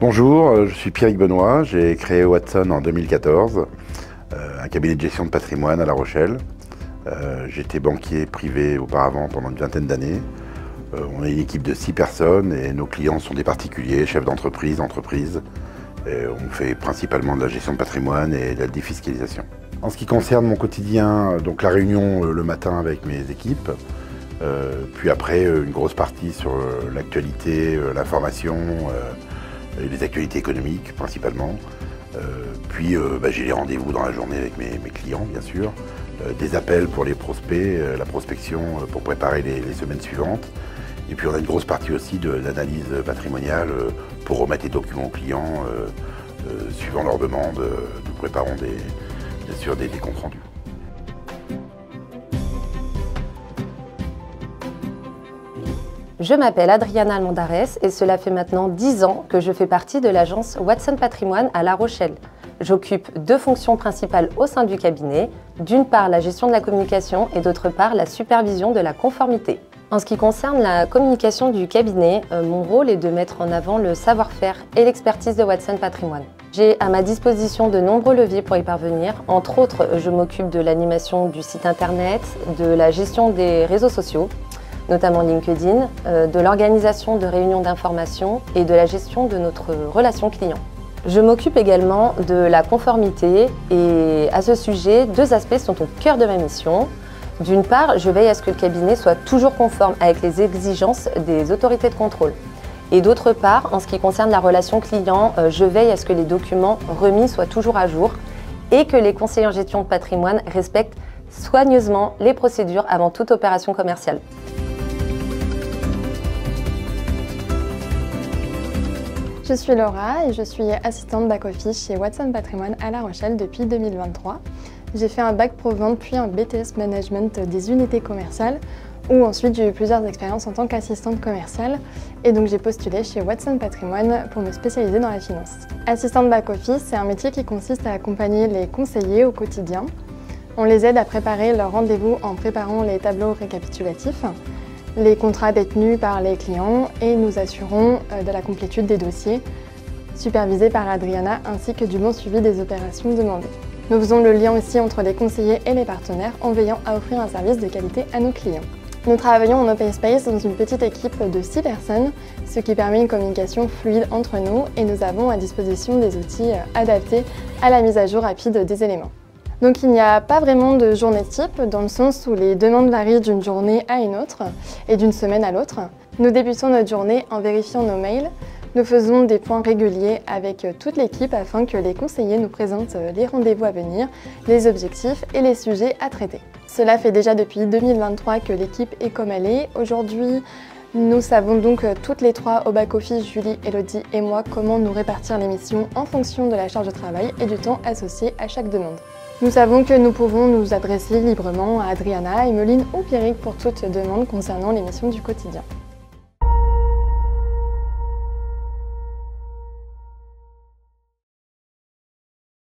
Bonjour, je suis Pierrick Benoît, j'ai créé Watson en 2014, un cabinet de gestion de patrimoine à La Rochelle. J'étais banquier privé auparavant pendant une vingtaine d'années. On est une équipe de 6 personnes et nos clients sont des particuliers, chefs d'entreprise, entreprises. On fait principalement de la gestion de patrimoine et de la défiscalisation. En ce qui concerne mon quotidien, donc la réunion le matin avec mes équipes, puis après une grosse partie sur l'actualité, l'information et les actualités économiques principalement. Puis j'ai les rendez-vous dans la journée avec mes clients bien sûr, des appels pour les prospects, la prospection pour préparer les semaines suivantes. Et puis on a une grosse partie aussi d'analyse patrimoniale pour remettre les documents aux clients suivant leurs demandes. Nous préparons bien sûr des comptes rendus. Je m'appelle Adriana Almondarès et cela fait maintenant 10 ans que je fais partie de l'agence Watson Patrimoine à La Rochelle. J'occupe 2 fonctions principales au sein du cabinet, d'une part la gestion de la communication et d'autre part la supervision de la conformité. En ce qui concerne la communication du cabinet, mon rôle est de mettre en avant le savoir-faire et l'expertise de Watson Patrimoine. J'ai à ma disposition de nombreux leviers pour y parvenir. Entre autres, je m'occupe de l'animation du site internet, de la gestion des réseaux sociaux, notamment LinkedIn, de l'organisation de réunions d'information et de la gestion de notre relation client. Je m'occupe également de la conformité et à ce sujet, 2 aspects sont au cœur de ma mission. D'une part, je veille à ce que le cabinet soit toujours conforme avec les exigences des autorités de contrôle. Et d'autre part, en ce qui concerne la relation client, je veille à ce que les documents remis soient toujours à jour et que les conseillers en gestion de patrimoine respectent soigneusement les procédures avant toute opération commerciale. Je suis Laura et je suis assistante back-office chez Watson Patrimoine à La Rochelle depuis 2023. J'ai fait un bac pro vente puis un BTS management des unités commerciales où ensuite j'ai eu plusieurs expériences en tant qu'assistante commerciale et donc j'ai postulé chez Watson Patrimoine pour me spécialiser dans la finance. Assistante back-office, c'est un métier qui consiste à accompagner les conseillers au quotidien. On les aide à préparer leurs rendez-vous en préparant les tableaux récapitulatifs, les contrats détenus par les clients et nous assurons de la complétude des dossiers, supervisés par Adriana ainsi que du bon suivi des opérations demandées. Nous faisons le lien aussi entre les conseillers et les partenaires en veillant à offrir un service de qualité à nos clients. Nous travaillons en open space dans une petite équipe de 6 personnes, ce qui permet une communication fluide entre nous et nous avons à disposition des outils adaptés à la mise à jour rapide des éléments. Donc il n'y a pas vraiment de journée type dans le sens où les demandes varient d'une journée à une autre et d'une semaine à l'autre. Nous débutons notre journée en vérifiant nos mails. Nous faisons des points réguliers avec toute l'équipe afin que les conseillers nous présentent les rendez-vous à venir, les objectifs et les sujets à traiter. Cela fait déjà depuis 2023 que l'équipe est comme elle est. Aujourd'hui, nous savons donc toutes les 3 au back-office, Julie, Elodie et moi, comment nous répartir les missions en fonction de la charge de travail et du temps associé à chaque demande. Nous savons que nous pouvons nous adresser librement à Adriana, Emeline ou Pierrick pour toute demande concernant les missions du quotidien.